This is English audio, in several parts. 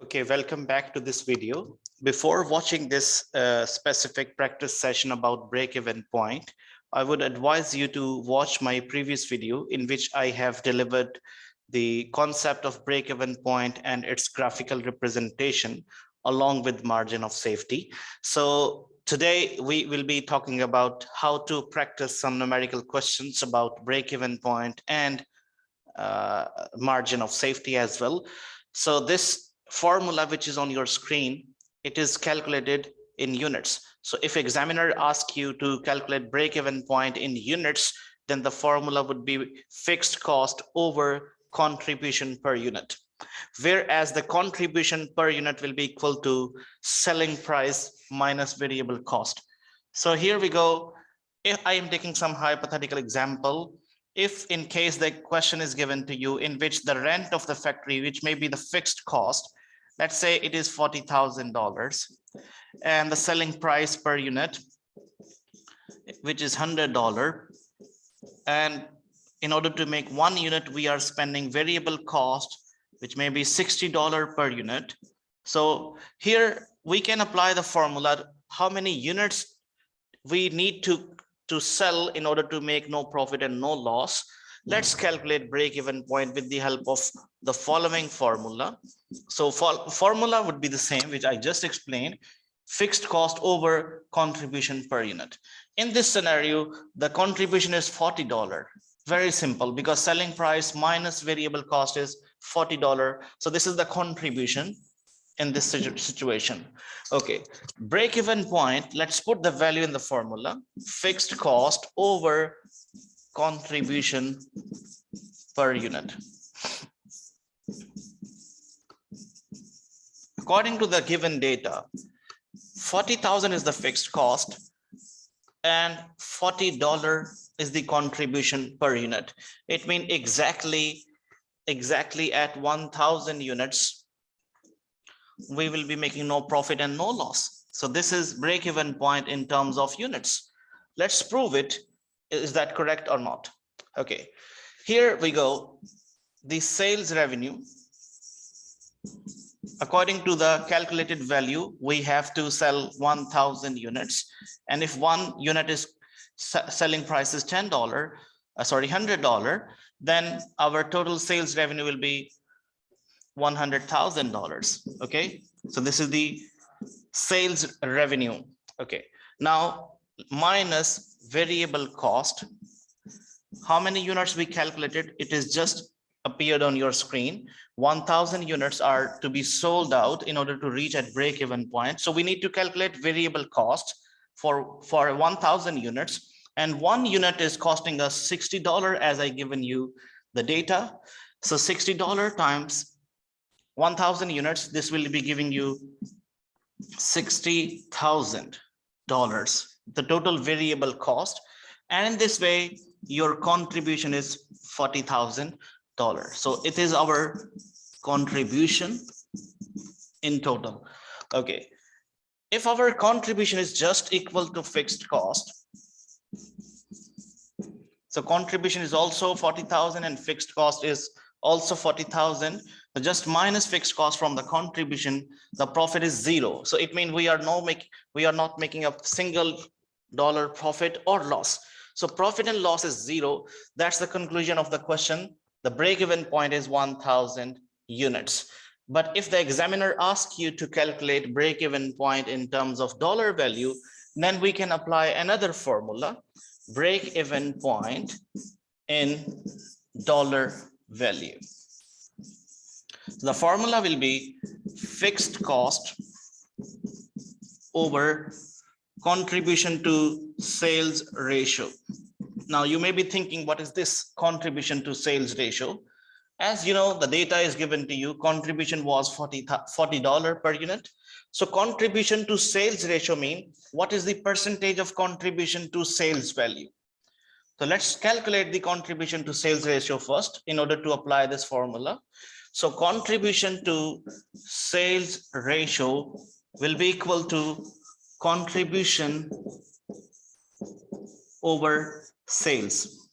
Okay, welcome back to this video. Before watching this specific practice session about break-even point, I would advise you to watch my previous video in which I have delivered the concept of break-even point and its graphical representation along with margin of safety. So today we will be talking about how to practice some numerical questions about break-even point and margin of safety as well. So this formula which is on your screen, it is calculated in units. So if examiner asks you to calculate break-even point in units, then the formula would be fixed cost over contribution per unit, whereas the contribution per unit will be equal to selling price minus variable cost. So here we go. If I am taking some hypothetical example, if in case the question is given to you in which the rent of the factory, which may be the fixed cost, let's say it is $40,000, and the selling price per unit, which is $100, and in order to make 1 unit, we are spending variable cost, which may be $60 per unit. So here we can apply the formula, how many units we need to sell in order to make no profit and no loss. Let's calculate break-even point with the help of the following formula. So formula would be the same, which I just explained, fixed cost over contribution per unit. In this scenario, the contribution is $40. Very simple, because selling price minus variable cost is $40. So this is the contribution in this situation. Okay, break-even point, let's put the value in the formula, fixed cost over contribution per unit. According to the given data, 40,000 is the fixed cost and $40 is the contribution per unit. It means exactly at 1,000 units we will be making no profit and no loss. So this is break-even point in terms of units. Let's prove it. Is that correct or not? Okay, here we go. The sales revenue, according to the calculated value, we have to sell 1,000 units. And if 1 unit is selling price is $100, then our total sales revenue will be $100,000. Okay, so this is the sales revenue. Okay, now minus variable cost. How many units we calculated? It is just appeared on your screen. 1,000 units are to be sold out in order to reach at break-even point. So we need to calculate variable cost for 1,000 units, and 1 unit is costing us $60 as I given you the data. So $60 times 1,000 units, this will be giving you $60,000, the total variable cost. And in this way, your contribution is $40,000. So it is our contribution in total. Okay, if our contribution is just equal to fixed cost, so contribution is also 40,000 and fixed cost is also 40,000. So just minus fixed cost from the contribution, the profit is 0. So it means we are not making a single dollar profit or loss. So profit and loss is 0. That's the conclusion of the question. The break-even point is 1,000 units. But if the examiner asks you to calculate break-even point in terms of dollar value, then we can apply another formula, break-even point in dollar value. So the formula will be fixed cost over contribution to sales ratio. Now you may be thinking, what is this contribution to sales ratio? As you know, the data is given to you, contribution was $40 per unit. So contribution to sales ratio means what is the percentage of contribution to sales value? So let's calculate the contribution to sales ratio first in order to apply this formula. So contribution to sales ratio will be equal to contribution over sales.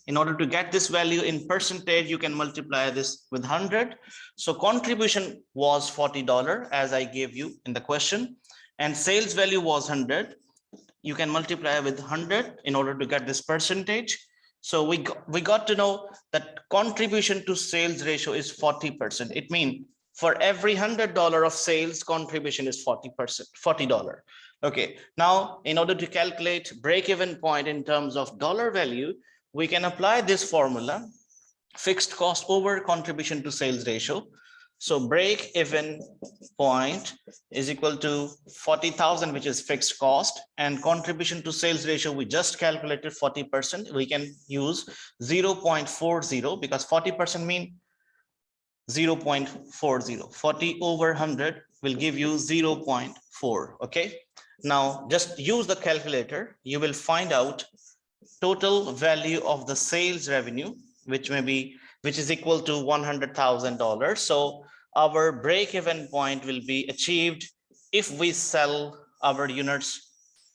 In order to get this value in percentage, you can multiply this with 100. So contribution was $40 as I gave you in the question, and sales value was 100. You can multiply with 100 in order to get this percentage. So we got to know that contribution to sales ratio is 40%. It means for every $100 of sales, contribution is 40%, $40. Okay, now in order to calculate break-even point in terms of dollar value, we can apply this formula, fixed cost over contribution to sales ratio. So break-even point is equal to 40,000, which is fixed cost, and contribution to sales ratio, we just calculated 40%. We can use 0.40 because 40% mean 0.40. 40 over 100 will give you 0.4. Okay, now just use the calculator. You will find out total value of the sales revenue, which is equal to $100,000. So our break-even point will be achieved if we sell our units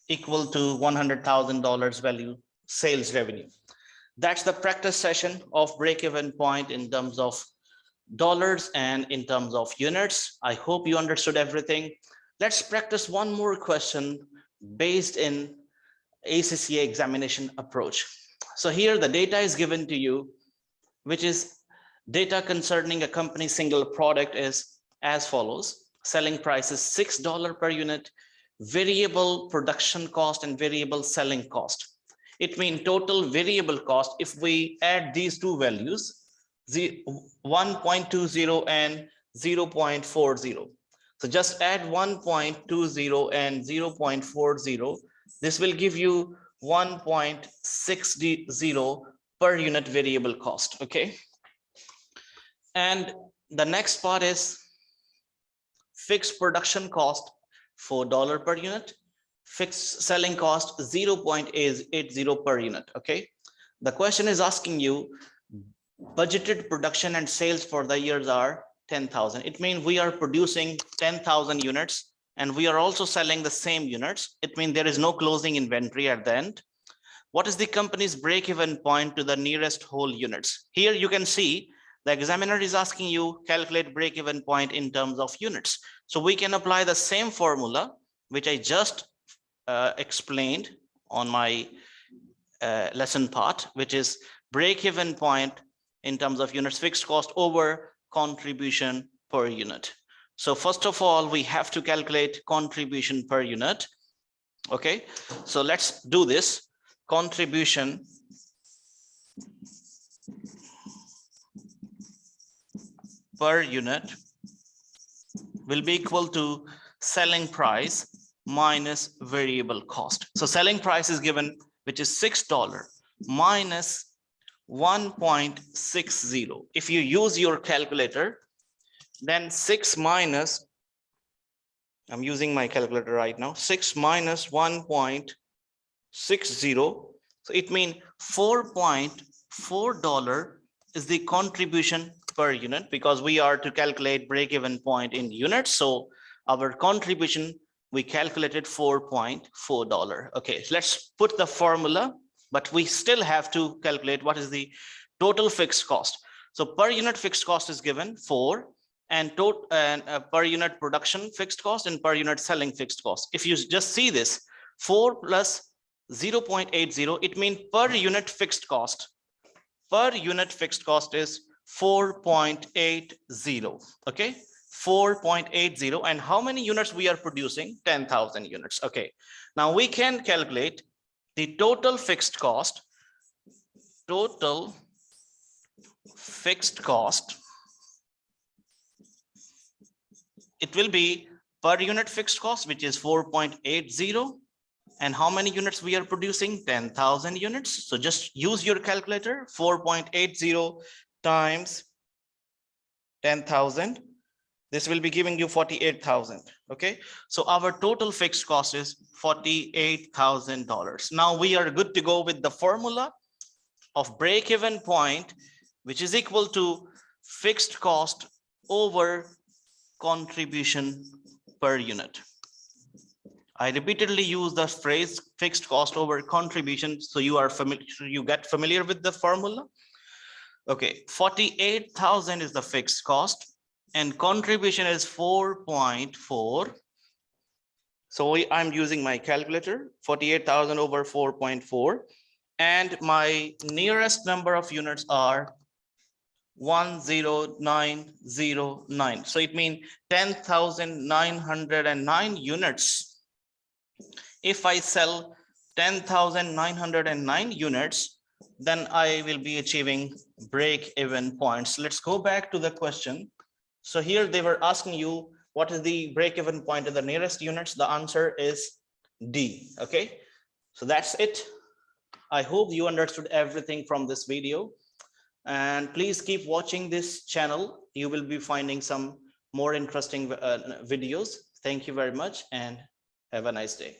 equal to $100,000 value sales revenue. That's the practice session of break-even point in terms of dollars and in terms of units. I hope you understood everything. Let's practice one more question based in ACCA examination approach. So here the data is given to you, which is data concerning a company's single product is as follows. Selling price is $6 per unit, variable production cost and variable selling cost. It means total variable cost, if we add these two values, 1.20 and 0.40. So just add 1.20 and 0.40. This will give you 1.60 per unit variable cost. Okay. And the next part is fixed production cost, $4 per unit, fixed selling cost 0.80 per unit. Okay. The question is asking you budgeted production and sales for the years are 10,000. It means we are producing 10,000 units and we are also selling the same units. It means there is no closing inventory at the end. What is the company's break-even point to the nearest whole units? Here you can see the examiner is asking you calculate break-even point in terms of units. So we can apply the same formula, which I just explained on my lesson part, which is break-even point in terms of units fixed cost over contribution per unit. So first of all, we have to calculate contribution per unit. Okay, so let's do this. Contribution per unit will be equal to selling price minus variable cost. So selling price is given, which is $6 minus 1.60. If you use your calculator, then 6 minus, I'm using my calculator right now, 6 minus 1.60. So it means $4.4 is the contribution per unit, because we are to calculate break-even point in units. So our contribution, we calculated $4.4. Okay, let's put the formula, but we still have to calculate what is the total fixed cost. So per unit fixed cost is given 4, and per unit production fixed cost and per unit selling fixed cost. If you just see this 4 plus 0.80, it means per unit fixed cost is 4.80. Okay, 4.80. And how many units we are producing? 10,000 units. Okay, now we can calculate the total fixed cost. Total fixed cost, it will be per unit fixed cost, which is 4.80. And how many units we are producing? 10,000 units. So just use your calculator. 4.80 times 10,000. This will be giving you 48,000. Okay. So our total fixed cost is $48,000. Now we are good to go with the formula of break-even point, which is equal to fixed cost over contribution per unit. I repeatedly use the phrase fixed cost over contribution, so you are familiar, you get familiar with the formula. Okay, 48,000 is the fixed cost and contribution is 4.4. So I'm using my calculator, 48,000 over 4.4, and my nearest number of units are 10909. So it means 10,909 units. If I sell 10,909 units, then I will be achieving break-even points. Let's go back to the question. So here they were asking you, what is the break-even point of the nearest units? The answer is D. Okay, so that's it. I hope you understood everything from this video. And please keep watching this channel. You will be finding some more interesting videos. Thank you very much and have a nice day.